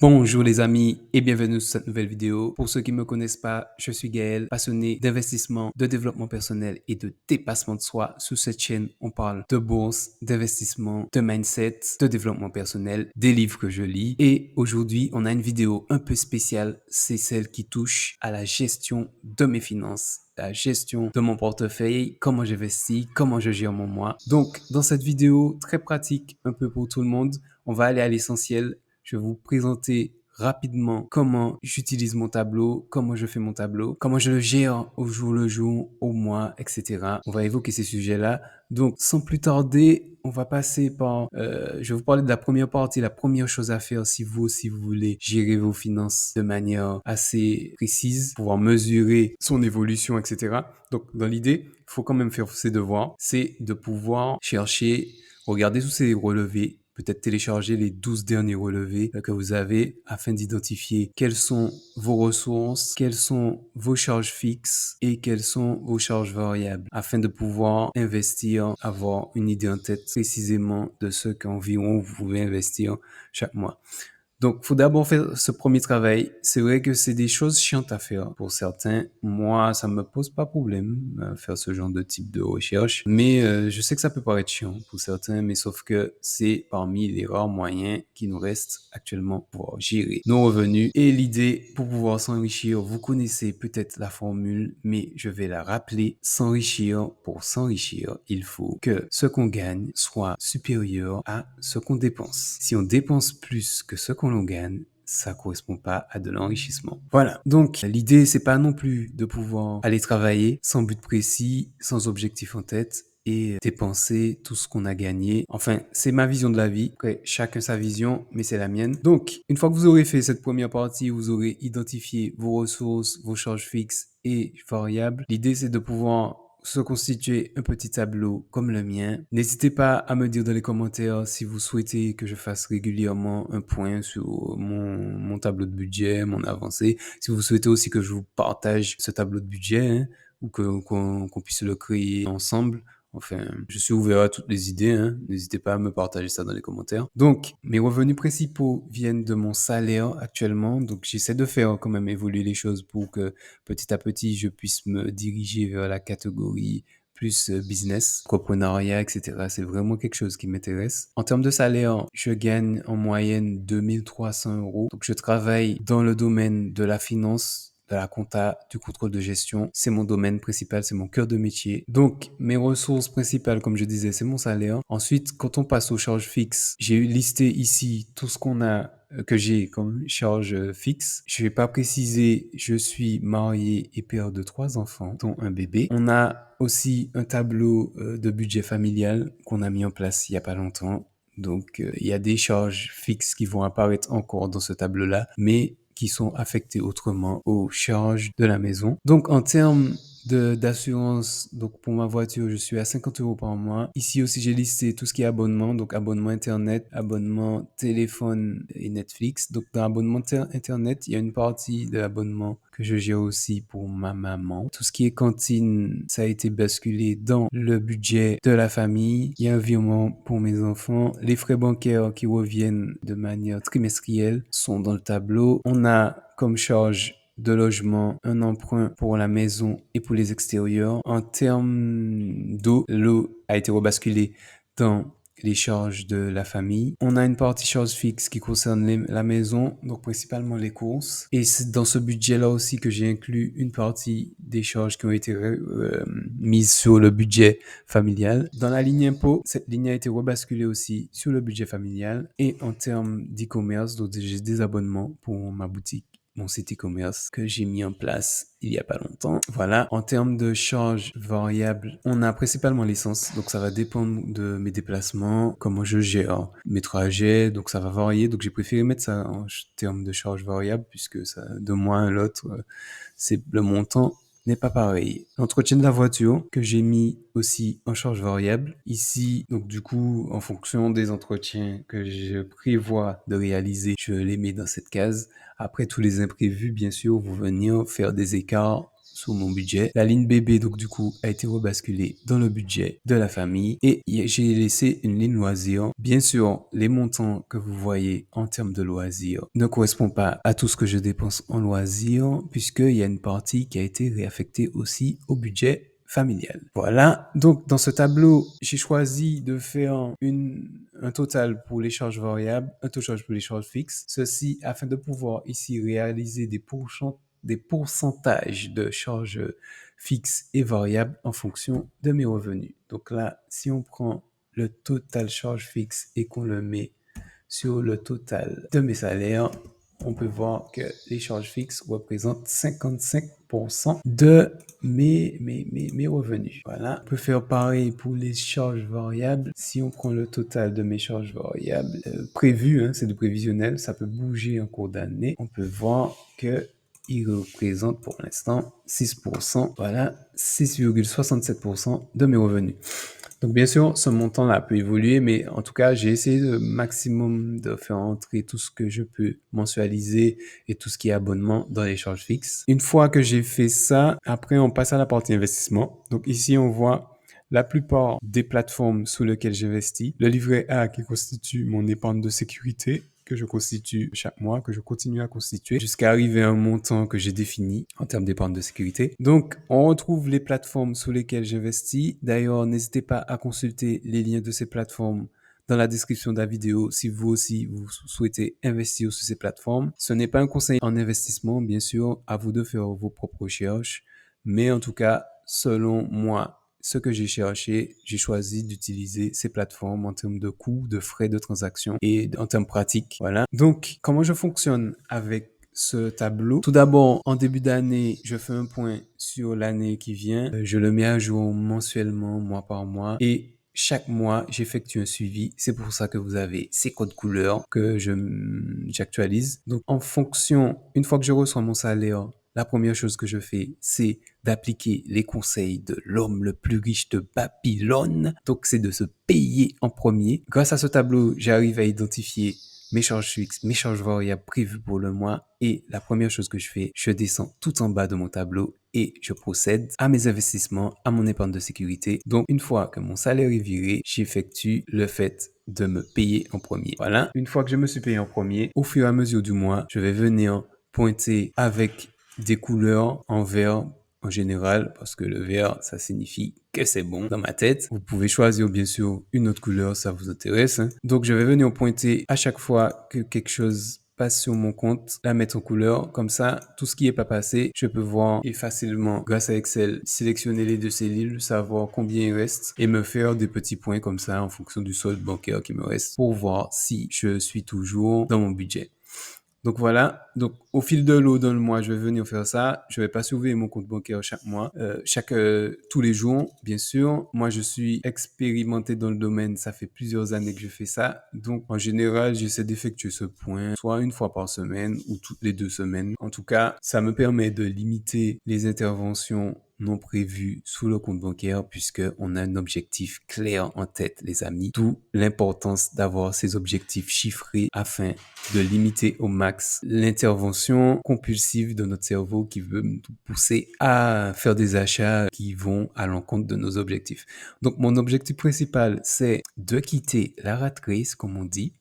Bonjour les amis et bienvenue sur cette nouvelle vidéo. Pour ceux qui ne me connaissent pas, je suis Gaël, passionné d'investissement, de développement personnel et de dépassement de soi. Sur cette chaîne, on parle de bourse, d'investissement, de mindset, de développement personnel, des livres que je lis. Et aujourd'hui, on a une vidéo un peu spéciale. C'est celle qui touche à la gestion de mes finances, la gestion de mon portefeuille, comment j'investis, comment je gère mon mois. Donc, dans cette vidéo très pratique, un peu pour tout le monde, on va aller à l'essentiel. Je vais vous présenter rapidement comment j'utilise mon tableau, comment je fais mon tableau, comment je le gère au jour le jour, au mois, etc. On va évoquer ces sujets-là. Donc, sans plus tarder, on va passer par... je vais vous parler de la première partie, la première chose à faire si vous voulez gérer vos finances de manière assez précise, pouvoir mesurer son évolution, etc. Donc, dans l'idée, il faut quand même faire ses devoirs. C'est de pouvoir chercher, regarder tous ces relevés, peut-être télécharger les 12 derniers relevés que vous avez afin d'identifier quelles sont vos ressources, quelles sont vos charges fixes et quelles sont vos charges variables afin de pouvoir investir, avoir une idée en tête précisément de ce qu'environ vous pouvez investir chaque mois. Donc, faut d'abord faire ce premier travail. C'est vrai que c'est des choses chiantes à faire pour certains. Moi, ça me pose pas problème faire ce genre de type de recherche, mais je sais que ça peut paraître chiant pour certains, mais sauf que c'est parmi les rares moyens qui nous restent actuellement pour gérer nos revenus. Et l'idée pour pouvoir s'enrichir, vous connaissez peut-être la formule, mais je vais la rappeler. S'enrichir, pour s'enrichir, il faut que ce qu'on gagne soit supérieur à ce qu'on dépense. Si on dépense plus que ce qu'on gagne, ça correspond pas à de l'enrichissement. Voilà. Donc, l'idée, c'est pas non plus de pouvoir aller travailler sans but précis, sans objectif en tête et dépenser tout ce qu'on a gagné. Enfin, c'est ma vision de la vie. Après, chacun sa vision, mais c'est la mienne. Donc, une fois que vous aurez fait cette première partie, vous aurez identifié vos ressources, vos charges fixes et variables. L'idée, c'est de pouvoir se constituer un petit tableau comme le mien. N'hésitez pas à me dire dans les commentaires si vous souhaitez que je fasse régulièrement un point sur mon tableau de budget, mon avancée. Si vous souhaitez aussi que je vous partage ce tableau de budget, hein, ou qu'on puisse le créer ensemble. Enfin, je suis ouvert à toutes les idées, hein. N'hésitez pas à me partager ça dans les commentaires. Donc, mes revenus principaux viennent de mon salaire actuellement. Donc, j'essaie de faire quand même évoluer les choses pour que petit à petit, je puisse me diriger vers la catégorie plus business, entrepreneuriat, etc. C'est vraiment quelque chose qui m'intéresse. En termes de salaire, je gagne en moyenne 2300 euros. Donc, je travaille dans le domaine de la finance, de la compta, du contrôle de gestion. C'est mon domaine principal, c'est mon cœur de métier. Donc, mes ressources principales, comme je disais, c'est mon salaire. Ensuite, quand on passe aux charges fixes, j'ai listé ici tout ce qu'on a que j'ai comme charge fixe. Je vais pas préciser, je suis marié et père de 3 enfants, dont un bébé. On a aussi un tableau de budget familial qu'on a mis en place il y a pas longtemps. Donc, il y a des charges fixes qui vont apparaître encore dans ce tableau-là, mais qui sont affectées autrement aux charges de la maison. Donc, en termes d'assurance, donc pour ma voiture, je suis à 50 euros par mois. Ici aussi, j'ai listé tout ce qui est abonnement, donc abonnement Internet, abonnement téléphone et Netflix. Donc, dans l'abonnement Internet, il y a une partie de l'abonnement que je gère aussi pour ma maman. Tout ce qui est cantine, ça a été basculé dans le budget de la famille. Il y a un virement pour mes enfants. Les frais bancaires qui reviennent de manière trimestrielle sont dans le tableau. On a comme charge de logement, un emprunt pour la maison et pour les extérieurs. En termes d'eau, l'eau a été rebasculée dans les charges de la famille. On a une partie charge fixe qui concerne la maison, donc principalement les courses. Et c'est dans ce budget-là aussi que j'ai inclus une partie des charges qui ont été mises sur le budget familial. Dans la ligne impôt, cette ligne a été rebasculée aussi sur le budget familial. Et en termes d'e-commerce, donc j'ai des abonnements pour ma boutique, mon site e-commerce que j'ai mis en place il y a pas longtemps. Voilà. En termes de charges variables, on a principalement l'essence. Donc, ça va dépendre de mes déplacements, comment je gère mes trajets. Donc, ça va varier. Donc, j'ai préféré mettre ça en termes de charges variables puisque ça, de mois à l'autre, c'est le montant n'est pas pareil. L'entretien de la voiture que j'ai mis aussi en charge variable. Ici, donc du coup, en fonction des entretiens que je prévois de réaliser, je les mets dans cette case. Après, tous les imprévus, bien sûr, vont venir faire des écarts sur mon budget. La ligne bébé, donc du coup, a été rebasculée dans le budget de la famille et j'ai laissé une ligne loisir. Bien sûr, les montants que vous voyez en termes de loisirs ne correspondent pas à tout ce que je dépense en loisirs puisqu'il y a une partie qui a été réaffectée aussi au budget familial. Voilà, donc dans ce tableau, j'ai choisi de faire un total pour les charges variables, un total pour les charges fixes, ceci afin de pouvoir ici réaliser des pourcentages de charges fixes et variables en fonction de mes revenus. Donc là, si on prend le total charge fixe et qu'on le met sur le total de mes salaires, on peut voir que les charges fixes représentent 55% de mes revenus. Voilà. On peut faire pareil pour les charges variables. Si on prend le total de mes charges variables prévues, c'est du prévisionnel, ça peut bouger en cours d'année. On peut voir que il représente pour l'instant 6%, voilà, 6,67% de mes revenus. Donc, bien sûr, ce montant-là peut évoluer, mais en tout cas, j'ai essayé le maximum de faire entrer tout ce que je peux mensualiser et tout ce qui est abonnement dans les charges fixes. Une fois que j'ai fait ça, après, on passe à la partie investissement. Donc, ici, on voit la plupart des plateformes sous lesquelles j'investis. Le livret A qui constitue mon épargne de sécurité, que je constitue chaque mois, que je continue à constituer jusqu'à arriver à un montant que j'ai défini en termes d'épargne de sécurité. Donc, on retrouve les plateformes sous lesquelles j'investis. D'ailleurs, n'hésitez pas à consulter les liens de ces plateformes dans la description de la vidéo si vous aussi vous souhaitez investir sur ces plateformes. Ce n'est pas un conseil en investissement, bien sûr, à vous de faire vos propres recherches, mais en tout cas, selon moi, ce que j'ai cherché, j'ai choisi d'utiliser ces plateformes en termes de coûts, de frais de transaction et en termes pratiques. Voilà. Donc, comment je fonctionne avec ce tableau? Tout d'abord, en début d'année, je fais un point sur l'année qui vient. Je le mets à jour mensuellement, mois par mois. Et chaque mois, j'effectue un suivi. C'est pour ça que vous avez ces codes couleurs que j'actualise. Donc, en fonction, une fois que je reçois mon salaire, la première chose que je fais, c'est d'appliquer les conseils de l'homme le plus riche de Babylone. Donc, c'est de se payer en premier. Grâce à ce tableau, j'arrive à identifier mes charges fixes, mes charges variables prévues pour le mois. Et la première chose que je fais, je descends tout en bas de mon tableau et je procède à mes investissements, à mon épargne de sécurité. Donc, une fois que mon salaire est viré, j'effectue le fait de me payer en premier. Voilà. Une fois que je me suis payé en premier, au fur et à mesure du mois, je vais venir pointer avec des couleurs en vert en général, parce que le vert, ça signifie que c'est bon dans ma tête. Vous pouvez choisir bien sûr une autre couleur, ça vous intéresse. Donc, je vais venir pointer à chaque fois que quelque chose passe sur mon compte, la mettre en couleur. Comme ça, tout ce qui n'est pas passé, je peux voir et facilement, grâce à Excel, sélectionner les deux cellules, savoir combien il reste et me faire des petits points comme ça en fonction du solde bancaire qui me reste pour voir si je suis toujours dans mon budget. Donc voilà, donc au fil de l'eau dans le mois, je vais venir faire ça. Je vais pas surveiller mon compte bancaire chaque mois, tous les jours, bien sûr. Moi, je suis expérimenté dans le domaine, ça fait plusieurs années que je fais ça. Donc en général, j'essaie d'effectuer ce point soit une fois par semaine ou toutes les 2 semaines. En tout cas, ça me permet de limiter les interventions non prévues sous le compte bancaire puisque on a un objectif clair en tête, les amis. D'où l'importance d'avoir ces objectifs chiffrés afin de limiter au max l'intervention compulsive de notre cerveau qui veut nous pousser à faire des achats qui vont à l'encontre de nos objectifs. Donc, mon objectif principal, c'est de quitter la rat race, comme on dit,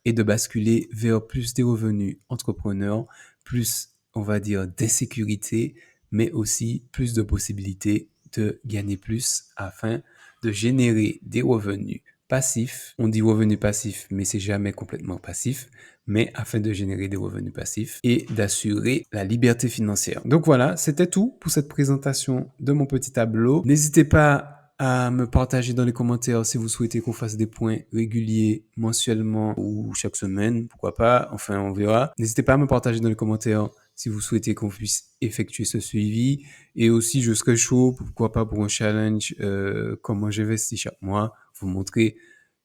et de basculer vers plus des revenus entrepreneurs, plus, on va dire, d'insécurité, mais aussi plus de possibilités de gagner plus afin de générer des revenus passifs. On dit revenus passifs, mais c'est jamais complètement passif, mais afin de générer des revenus passifs et d'assurer la liberté financière. Donc voilà, c'était tout pour cette présentation de mon petit tableau. N'hésitez pas à me partager dans les commentaires si vous souhaitez qu'on fasse des points réguliers, mensuellement ou chaque semaine, pourquoi pas, enfin on verra. N'hésitez pas à me partager dans les commentaires si vous souhaitez qu'on puisse effectuer ce suivi. Et aussi, je serais chaud, pourquoi pas pour un challenge, comment j'investis chaque mois, vous montrer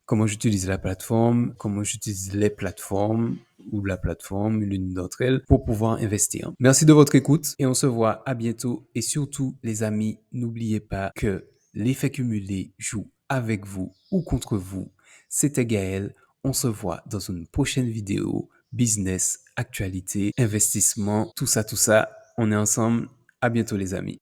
comment j'utilise la plateforme, comment j'utilise les plateformes ou la plateforme, l'une d'entre elles, pour pouvoir investir. Merci de votre écoute et on se voit à bientôt. Et surtout, les amis, n'oubliez pas que l'effet cumulé joue avec vous ou contre vous. C'était Gaël. On se voit dans une prochaine vidéo. Business, actualité, investissement, tout ça, tout ça. On est ensemble. À bientôt les amis.